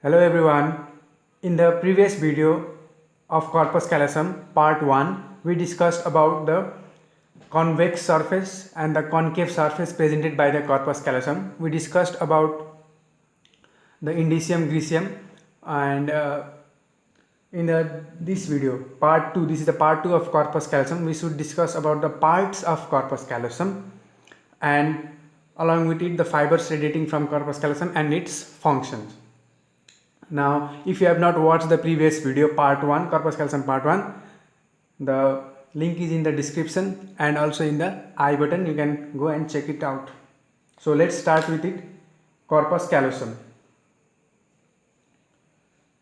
Hello everyone. In the previous video of corpus callosum part 1, we discussed about the convex surface and the concave surface presented by the corpus callosum. We discussed about the indicium griseum and this video part 2, this is the part 2 of corpus callosum. We should discuss about the parts of corpus callosum and along with it the fibers radiating from corpus callosum and its functions. Now, if you have not watched the previous video part 1, corpus callosum part 1, the link is in the description and also in the I button. You can go and check it out. So let's start with it. Corpus callosum.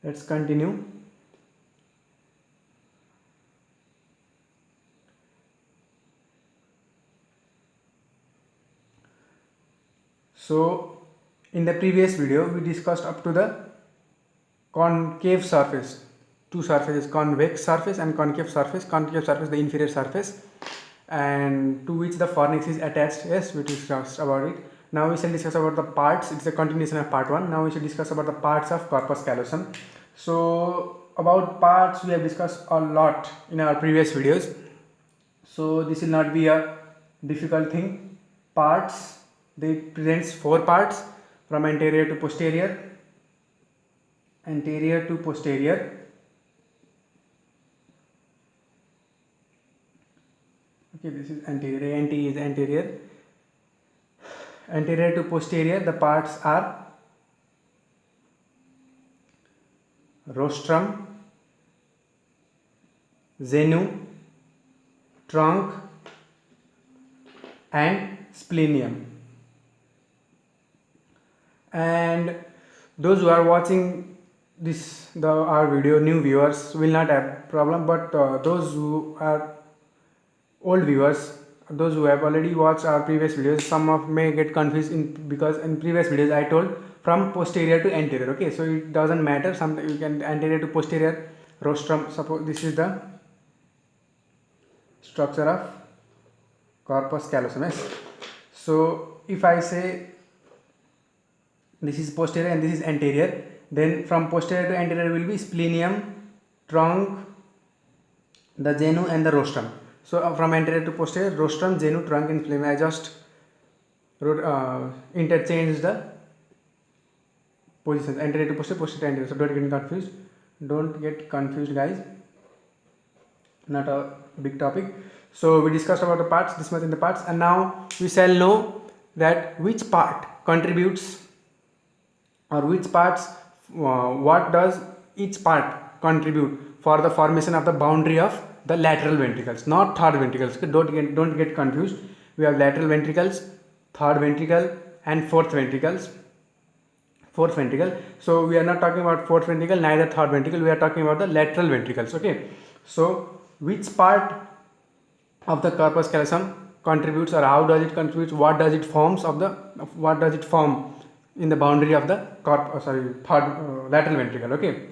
Let's continue. So in the previous video we discussed up to the concave surface, two surfaces, convex surface and concave surface. Concave surface, the inferior surface, and to which the fornix is attached. Yes, we discussed about it. Now we shall discuss about the parts. It's a continuation of part 1. Now we should discuss about the parts of corpus callosum. So about parts we have discussed a lot in our previous videos, so this will not be a difficult thing. Parts, they presents 4 parts from anterior to posterior, anterior to posterior. Okay, this is anterior, ANT is anterior. Anterior to posterior, the parts are rostrum, xenu, trunk and splenium. And those who are watching our video, new viewers, will not have problem, but those who are old viewers, those who have already watched our previous videos, some of may get confused because in previous videos I told from posterior to anterior. Okay, so it doesn't matter, sometimes you can anterior to posterior rostrum. Suppose this is the structure of corpus callosum. Yes. So if I say this is posterior and this is anterior, then from posterior to anterior will be splenium, trunk, the xenu and the rostrum. So from anterior to posterior, rostrum, xenu, trunk and splenium. I just interchange the positions, anterior to posterior, posterior to anterior. So don't get confused. Don't get confused, guys. Not a big topic. So we discussed about the parts, this much in the parts, and now we shall know that which part contributes, or which parts, what does each part contribute for the formation of the boundary of the lateral ventricles, not third ventricles. Don't get confused. We have lateral ventricles, third ventricle and fourth ventricle. So we are not talking about fourth ventricle, neither third ventricle. We are talking about the lateral ventricles. Okay, so which part of the corpus callosum contributes, or how does it contribute, what does it form in the boundary of the lateral ventricle. Okay,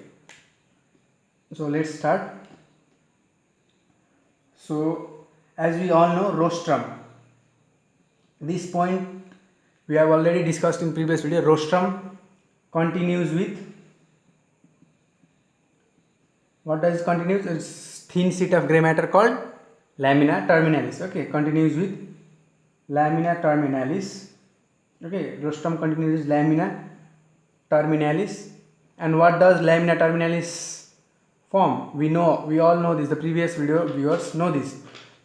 so let's start. So as we all know, rostrum, this point we have already discussed in previous video. Rostrum continues with, what does it continues? It's thin sheet of gray matter called lamina terminalis. Okay, continues with lamina terminalis. Okay, rostrum continues with lamina terminalis. And what does lamina terminalis form? We all know this. The previous video viewers know this.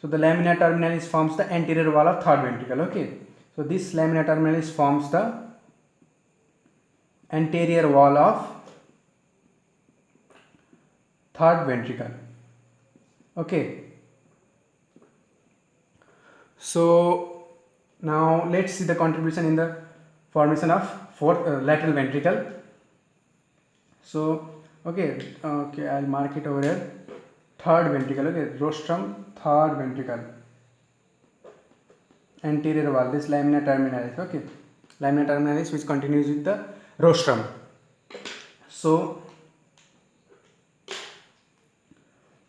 So the lamina terminalis forms the anterior wall of third ventricle. Okay, so this lamina terminalis forms the anterior wall of third ventricle. Okay, so now let's see the contribution in the formation of fourth lateral ventricle. So okay, I'll mark it over here. Third ventricle. Okay, rostrum, third ventricle, anterior wall, this lamina terminalis. Okay, lamina terminalis which continues with the rostrum. So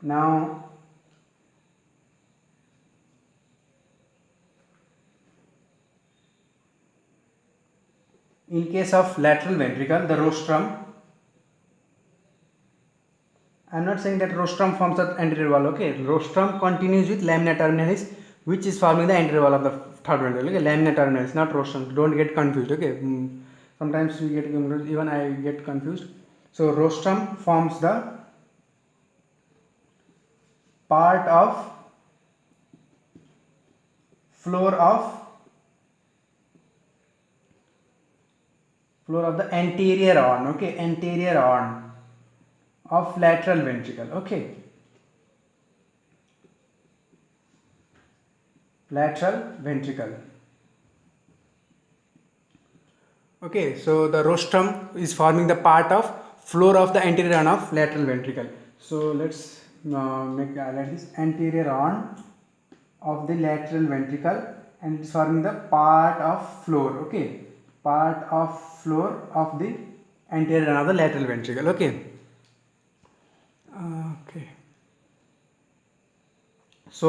now in case of lateral ventricle, the rostrum I'm not saying that rostrum forms the anterior wall. Okay, rostrum continues with lamina terminalis, which is forming the anterior wall of the third ventricle. Okay, lamina terminalis, not rostrum. Don't get confused. Okay, sometimes we get confused. Even I get confused. So rostrum forms the part of floor of the anterior horn. Okay, anterior horn of lateral ventricle. Okay, lateral ventricle. Okay, so the rostrum is forming the part of floor of the anterior horn of lateral ventricle. So let's make like this: anterior horn of the lateral ventricle, and it's forming the part of floor. Okay, part of floor of the anterior horn of the lateral ventricle. Okay. Okay. So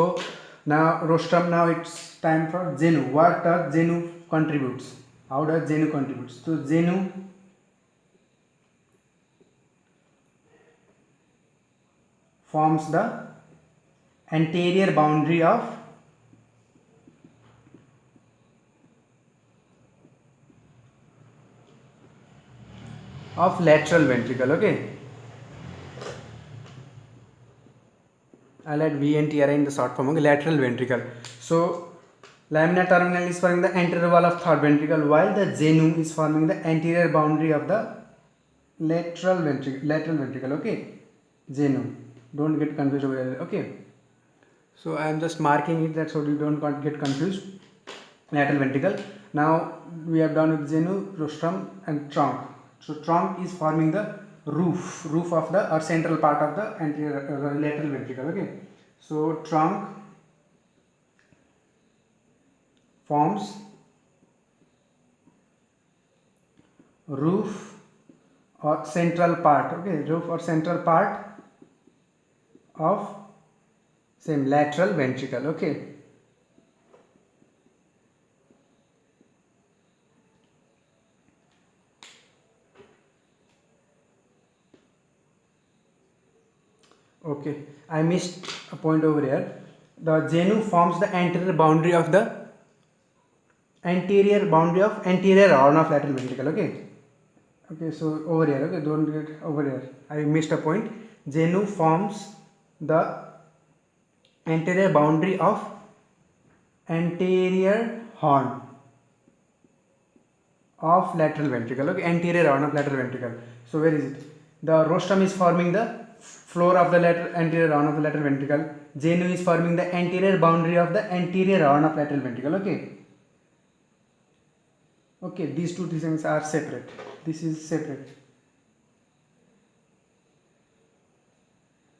now rostrum. Now it's time for genu. What does genu contributes? How does genu contributes? So genu forms the anterior boundary of lateral ventricle. Okay, I'll add VNTR in the short form. Okay, lateral ventricle. So lamina terminalis is forming the anterior wall of third ventricle, while the genu is forming the anterior boundary of the lateral ventricle. Lateral ventricle. Okay, genu. Don't get confused over here. Okay. So I am just marking it that so you don't get confused. Lateral ventricle. Now we have done with genu, rostrum, and trunk. So trunk is forming the roof of the or central part of the anterior lateral ventricle. Okay. So trunk forms roof or central part. Okay, roof or central part of same lateral ventricle. Okay. Okay, I missed a point over here. The genu forms the anterior boundary of anterior horn of lateral ventricle. Okay. Okay, so over here. Okay, don't get over here. I missed a point. Genu forms the anterior boundary of anterior horn of lateral ventricle. Okay, anterior horn of lateral ventricle. So where is it? The rostrum is forming the floor of the anterior horn of the lateral ventricle. Genu is forming the anterior boundary of the anterior horn of lateral ventricle. Okay. Okay, these two things are separate. This is separate.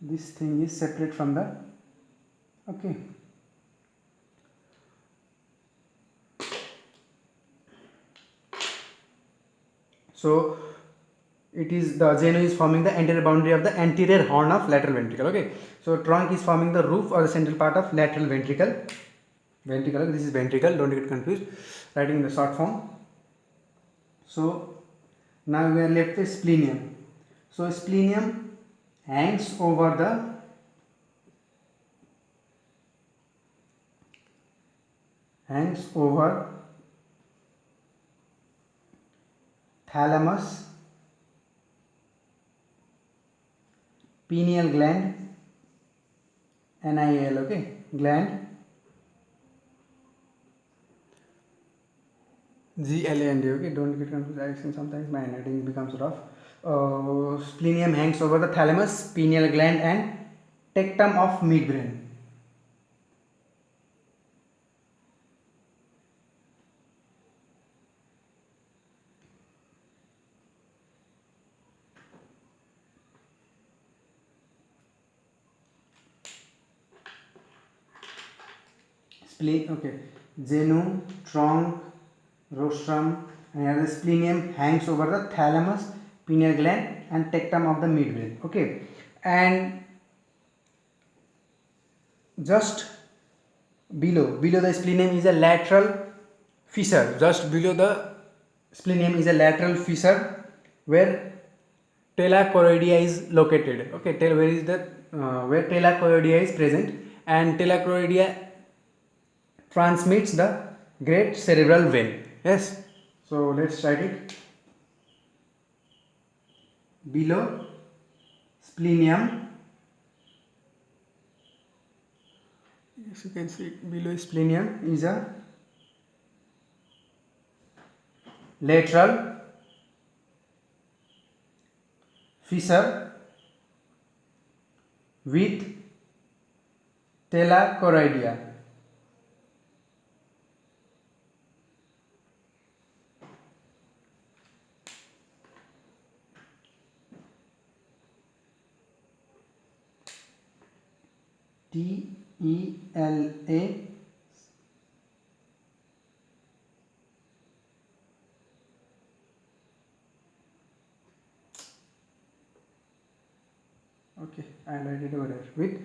This thing is separate from the. Okay. So it is the genu is forming the anterior boundary of the anterior horn of lateral ventricle. Okay. So trunk is forming the roof or the central part of lateral ventricle. Ventricle. This is ventricle. Don't get confused. Writing in the short form. So now we are left with splenium. So splenium hangs over thalamus, pineal gland, NIAL. Okay, gland, GLAND. Okay, don't get confused. I think sometimes my handwriting becomes rough. Splenium hangs over the thalamus, pineal gland, and tectum of midbrain. Spleen. Okay, genu, trunk, rostrum, and here the splenium hangs over the thalamus, pineal gland, and tectum of the midbrain. Okay, and just below the splenium is a lateral fissure. Just below the splenium is a lateral fissure where telachoroidea is located. Okay, where is the where telachoroidea is present, and telachoroidea transmits the great cerebral vein. Yes, so let's write it. Below splenium, as you can see, below splenium is a lateral fissure with telachoroidea. TELA. Okay, I'll write it over here with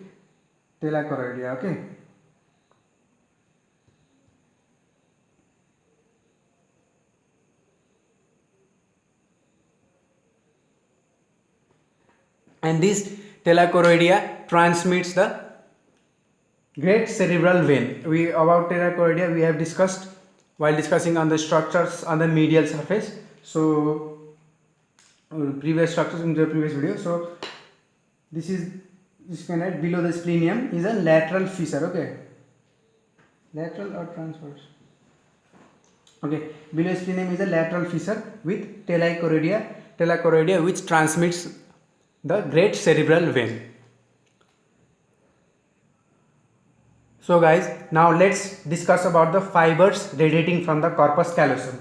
telachoroidea. Okay. And this telachoroidea transmits the great cerebral vein. We about telachoroidea we have discussed while discussing on the structures on the medial surface. So previous structures in the previous video. So this can write below the splenium is a lateral fissure. Okay, lateral or transverse. Okay, below splenium is a lateral fissure with telachoroidea which transmits the great cerebral vein. So guys, now let's discuss about the fibers radiating from the corpus callosum.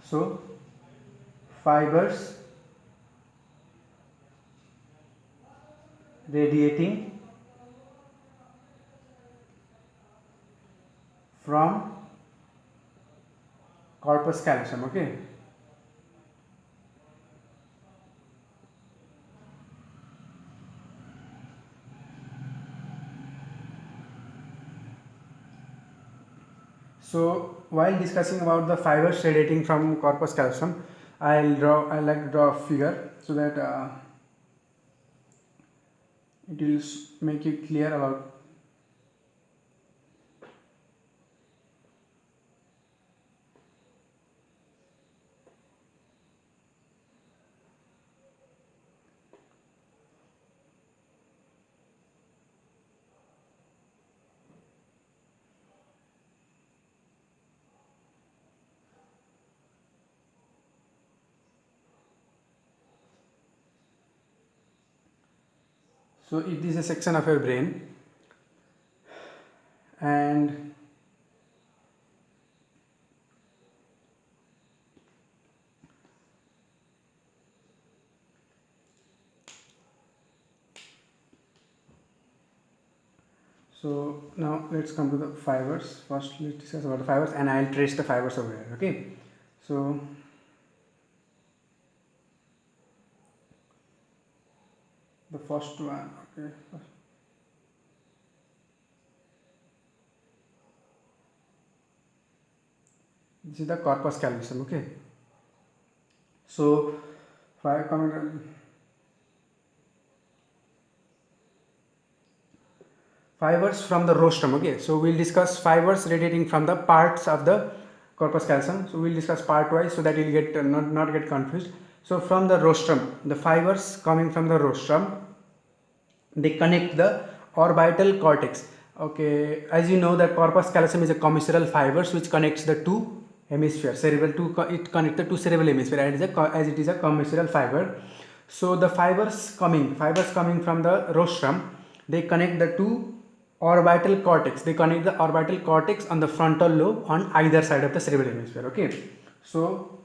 So fibers radiating from corpus callosum. Okay. So while discussing about the fibers radiating from corpus callosum, I like to draw a figure so that it will make it clear about. So it is a section of your brain, and so now let's come to the fibers. First let's discuss about the fibers, and I'll trace the fibers over here. Okay, so the first one. Okay, this is the corpus callosum. Okay, so fibers from the rostrum. Okay, so we'll discuss fibers radiating from the parts of the corpus callosum. So we'll discuss part wise so that you'll get not get confused. So from the rostrum, the fibers coming from the rostrum, they connect the orbital cortex. Okay, as you know that corpus callosum is a commissural fibers which connects the two hemispheres, cerebral it connects the two cerebral hemisphere, and as it is a commissural fiber. So the fibers coming from the rostrum, they connect the two orbital cortex. They connect the orbital cortex on the frontal lobe on either side of the cerebral hemisphere. Okay, so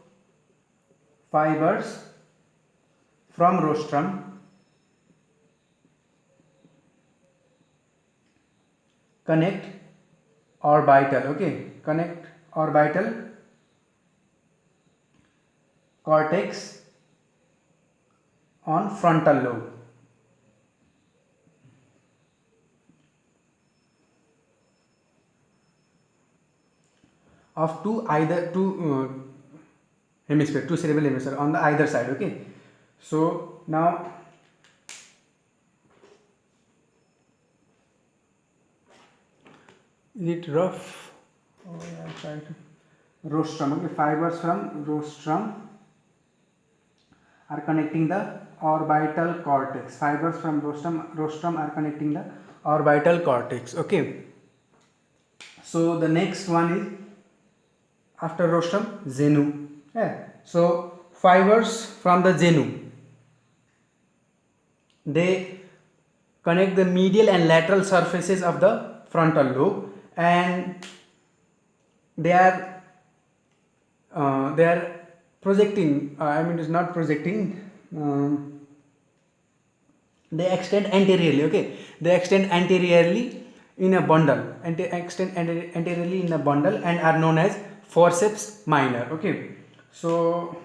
fibers from rostrum connect orbital. Okay, connect orbital cortex on frontal lobe of two hemisphere, two cerebral hemisphere on the either side. Okay, so now is it rough? Oh yeah, I try to rostrum. Okay, fibers from rostrum are connecting the orbital cortex. Fibers from rostrum are connecting the orbital cortex. Okay, so the next one is after rostrum, genu. Yeah. So fibers from the genu, they connect the medial and lateral surfaces of the frontal lobe, and they are they are projecting. I mean, it's not projecting. They extend anteriorly. Okay, they extend anteriorly in a bundle, and they extend anteriorly in a bundle and are known as forceps minor. Okay, so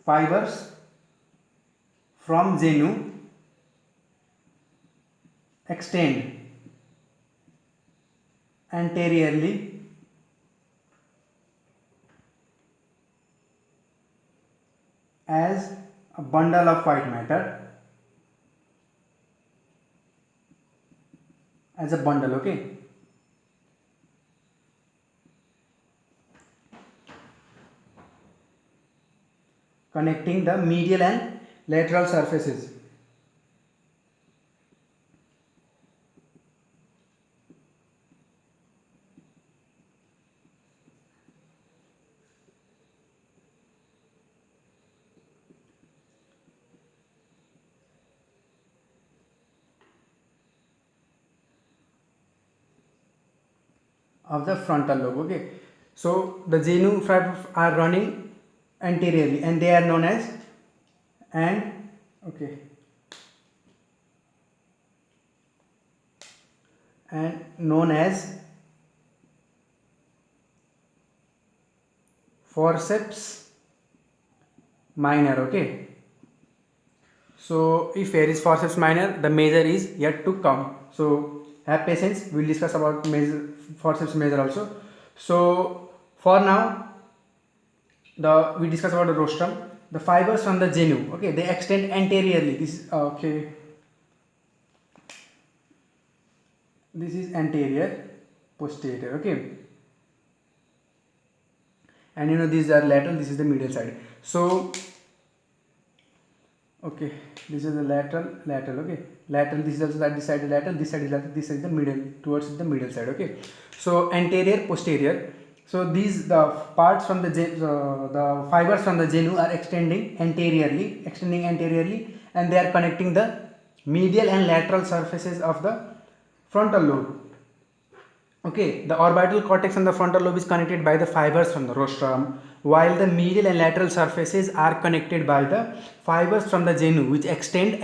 fibers from genu extend anteriorly as a bundle of white matter, as a bundle. Okay, connecting the medial and lateral surfaces of the frontal lobe. Okay, so the genu fibers are running anteriorly and they are known as and okay and known as forceps minor. Okay, so if here is forceps minor, the major is yet to come. So have patience, we will discuss about major forceps major also. So for now, the we discuss about the rostrum. The fibers from the genu, okay, they extend anteriorly. This is okay, this is anterior, posterior. Okay, and you know these are lateral, this is the medial side. So okay, this is the lateral. Okay, lateral, this is also that, this side is lateral, this side is lateral, this side is the middle, towards the middle side. Okay, so anterior, posterior. So these the parts from the fibers from the genu are extending anteriorly, and they are connecting the medial and lateral surfaces of the frontal lobe. Okay, the orbital cortex and the frontal lobe is connected by the fibers from the rostrum, while the medial and lateral surfaces are connected by the fibers from the genu, which are extending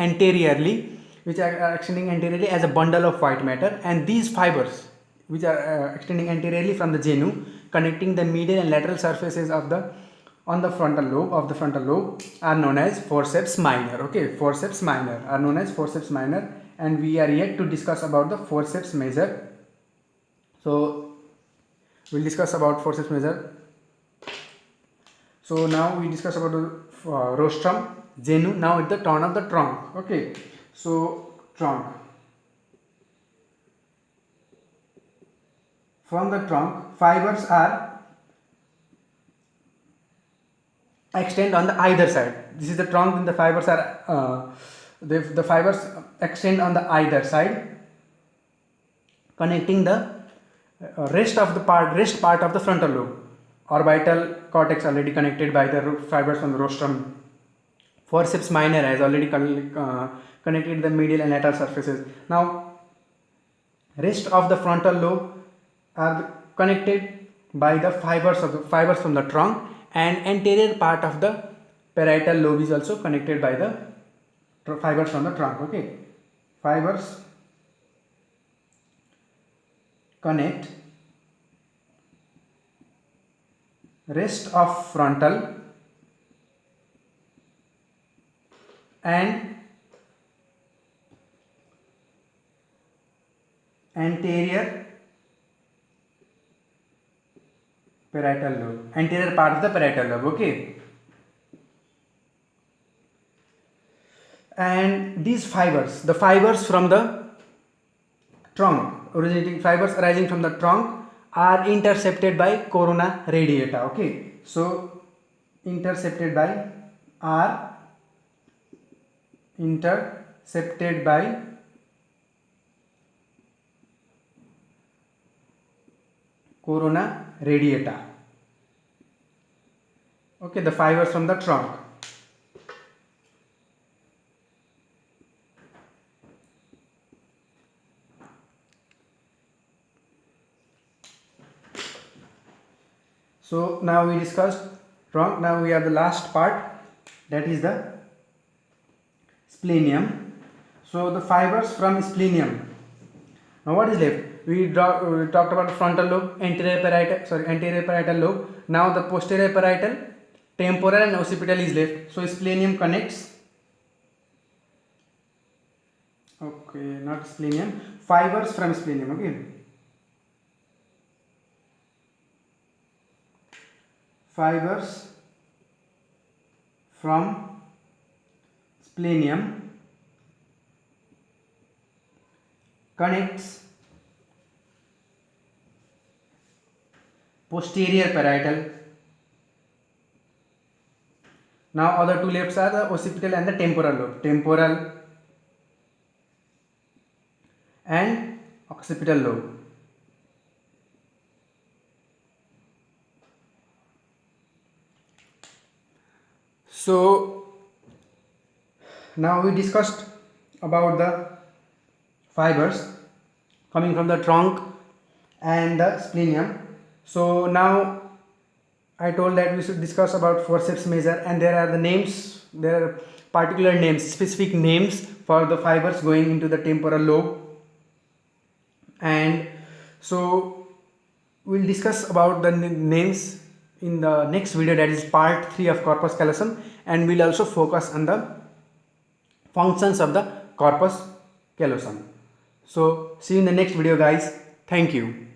anteriorly as a bundle of white matter. And these fibers, which are extending anteriorly from the genu, connecting the medial and lateral surfaces of the on the frontal lobe are known as forceps minor. Okay, forceps minor are known as forceps minor, and we are yet to discuss about the forceps major. So we'll discuss about forceps major. So now we discuss about the rostrum, genu. Now it's the turn of the trunk. Okay, so trunk. From the trunk, fibers are extend on the either side. This is the trunk, and the fibers are the fibers extend on the either side, connecting the rest part of the frontal lobe. Orbital cortex already connected by the fibers from the rostrum. Forceps minor has already connected the medial and lateral surfaces. Now rest of the frontal lobe are connected by the fibers from the trunk, and anterior part of the parietal lobe is also connected by the fibers from the trunk. Okay, fibers connect rest of frontal and anterior parietal lobe, anterior part of the parietal lobe. Okay. And these fibers, the fibers from the trunk, originating fibers arising from the trunk, are intercepted by corona radiata. Okay, so intercepted by are intercepted by corona radiata. Okay, the fibers from the trunk. So now we discussed trunk. Now we have the last part, that is the splenium. So the fibers from splenium. Now what is left? We talked about frontal lobe, anterior parietal lobe. Now the posterior parietal, temporal and occipital is left. So splenium connects. Okay, not splenium. Fibers from splenium. Okay. Fibers from splenium connects posterior parietal. Now other two lobes are the occipital and the temporal lobe. Temporal and occipital lobe. So now we discussed about the fibers coming from the trunk and the splenium. So now I told that we should discuss about forceps major, and there are the names, there are particular names, specific names for the fibers going into the temporal lobe. And so we'll discuss about the names in the next video, that is part 3 of corpus callosum, and we'll also focus on the functions of the corpus callosum. So see you in the next video guys. Thank you.